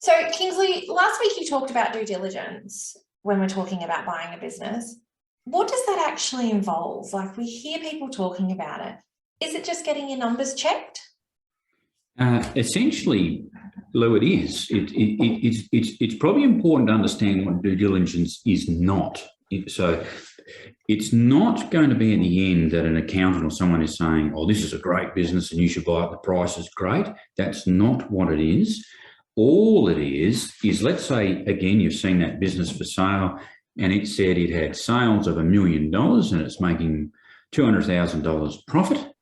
So, Kingsley, last week you talked about due diligence when we're talking about buying a business. What does that actually involve? Like, we hear people talking about it. Is it just getting your numbers checked? Essentially, Lou, it is. It's probably important to understand what due diligence is not. So it's not going to be at the end that an accountant or someone is saying, oh, this is a great business and you should buy it, the price is great. That's not what it is. All it is, let's say, again, you've seen that business for sale and it said it had sales of $1 million and it's making $200,000 profit.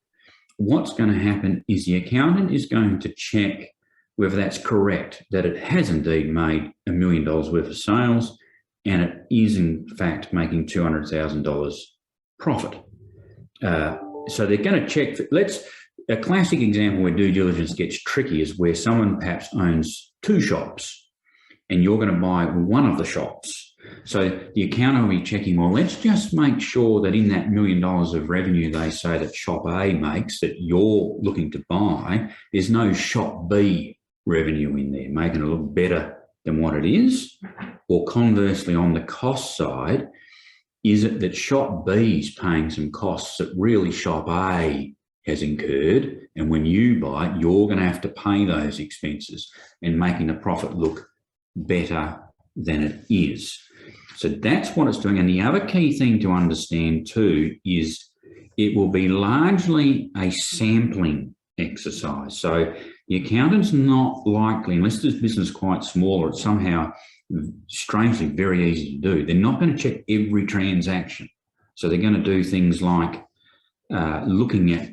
What's going to happen is the accountant is going to check whether that's correct, that it has indeed made $1 million worth of sales and it is in fact making $200,000 profit. So they're going to check. A classic example where due diligence gets tricky is where someone perhaps owns 2 shops and you're going to buy one of the shops. So the accountant will be checking, well, let's just make sure that in that $1 million of revenue they say that shop A makes that you're looking to buy, there's no shop B revenue in there, making it look better than what it is. Or conversely, on the cost side, is it that shop B is paying some costs that really shop A has incurred, and when you buy it, you're going to have to pay those expenses and making the profit look better than it is. So that's what it's doing. And the other key thing to understand too is it will be largely a sampling exercise. So the accountant's not likely, unless this business is quite small or it's somehow strangely very easy to do, they're not going to check every transaction. So they're going to do things like looking at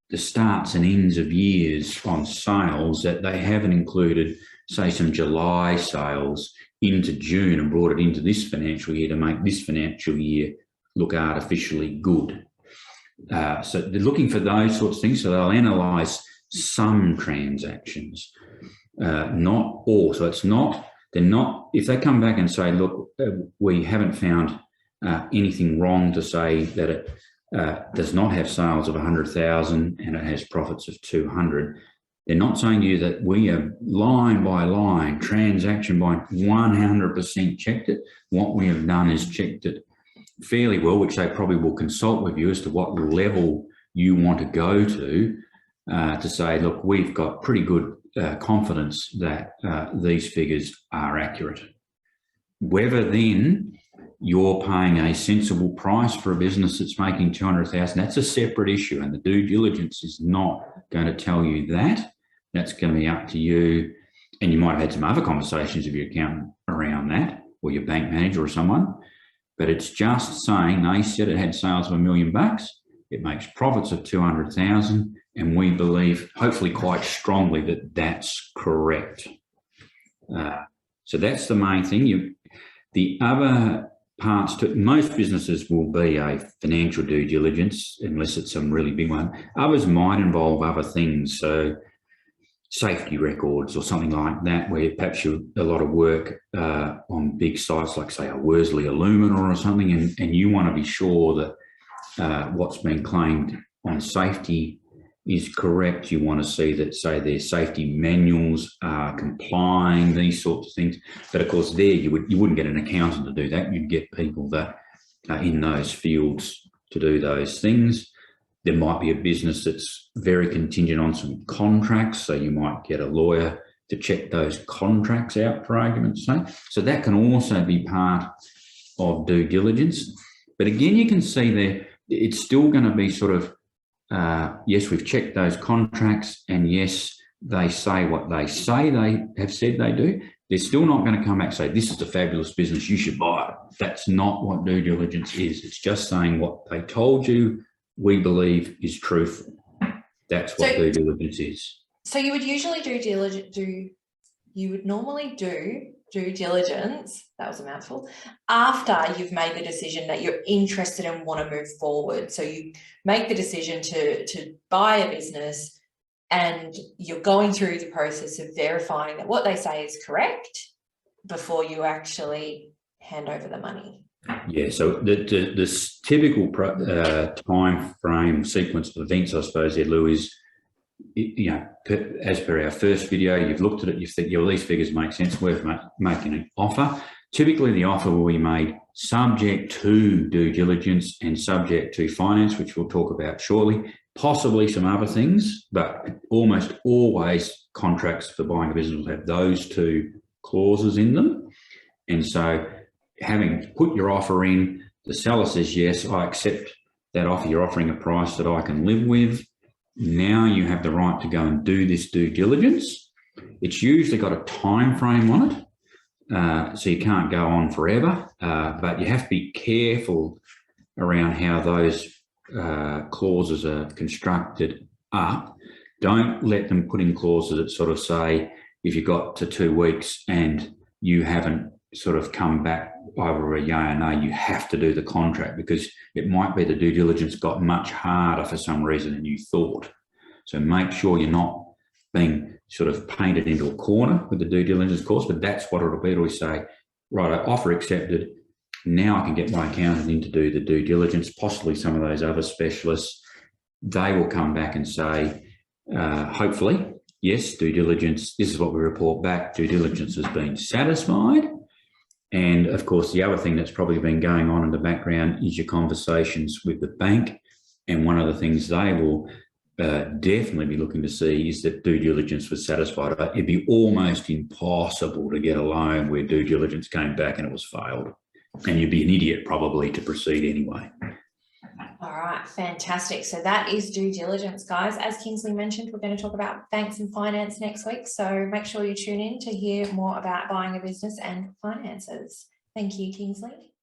the starts and ends of years on sales that they haven't included, say, some July sales into June and brought it into this financial year to make this financial year look artificially good. So they're looking for those sorts of things. So they'll analyse some transactions, not all. So it's not, they're not, if they come back and say, look, we haven't found anything wrong to say that it does not have sales of 100,000 and it has profits of 200. They're not saying to you that we have line by line, transaction by 100% checked it. What we have done is checked it fairly well, which they probably will consult with you as to what level you want to go to say, look, we've got pretty good confidence that these figures are accurate. Whether then you're paying a sensible price for a business that's making 200,000, that's a separate issue, and the due diligence is not going to tell you that. That's going to be up to you, and you might have had some other conversations with your accountant around that, or your bank manager or someone, but it's just saying they said it had sales of $1 million, it makes profits of 200,000, and we believe, hopefully quite strongly, that that's correct. So that's the main thing. The other parts to most businesses will be a financial due diligence, unless it's some really big one. Others might involve other things, so safety records or something like that, where perhaps you a lot of work on big sites like, say, a Worsley Alumina or something, and you want to be sure that what's been claimed on safety is correct. You want to see that, say, their safety manuals are complying, these sorts of things. But of course, there you wouldn't get an accountant to do that. You'd get people that are in those fields to do those things. There might be a business that's very contingent on some contracts, so you might get a lawyer to check those contracts out, for argument's sake. So that can also be part of due diligence. But again, you can see there, it's still going to be sort of, yes, we've checked those contracts, and yes, they say what they say they have said they do. They're still not going to come back and say, this is a fabulous business, you should buy it. That's not what due diligence is. It's just saying what they told you, we believe is truthful. That's what due diligence is. So you would usually normally do due diligence, that was a mouthful, after you've made the decision that you're interested and want to move forward. So you make the decision to buy a business and you're going through the process of verifying that what they say is correct before you actually hand over the money. Yeah, so the typical time frame sequence of events, I suppose, there, Lou, is as per our first video, you've looked at it, you've said, these figures make sense, worth making an offer. Typically, the offer will be made subject to due diligence and subject to finance, which we'll talk about shortly, possibly some other things, but almost always contracts for buying a business will have those two clauses in them. And so having put your offer in, the seller says, yes, I accept that offer, you're offering a price that I can live with. Now you have the right to go and do this due diligence. It's usually got a time frame on it, so you can't go on forever, but you have to be careful around how those clauses are constructed up. Don't let them put in clauses that sort of say, if you got to 2 weeks and you haven't sort of come back either a yay or nay, you have to do the contract, because it might be the due diligence got much harder for some reason than you thought. So make sure you're not being sort of painted into a corner with the due diligence course, but that's what it'll be. It'll say, right, offer accepted. Now I can get my accountant in to do the due diligence, possibly some of those other specialists. They will come back and say, hopefully, yes, due diligence, this is what we report back, due diligence has been satisfied. And of course, the other thing that's probably been going on in the background is your conversations with the bank. And one of the things they will definitely be looking to see is that due diligence was satisfied. It'd be almost impossible to get a loan where due diligence came back and it was failed. And you'd be an idiot probably to proceed anyway. All right, fantastic. So that is due diligence, guys. As Kingsley mentioned, we're going to talk about banks and finance next week. So make sure you tune in to hear more about buying a business and finances. Thank you, Kingsley.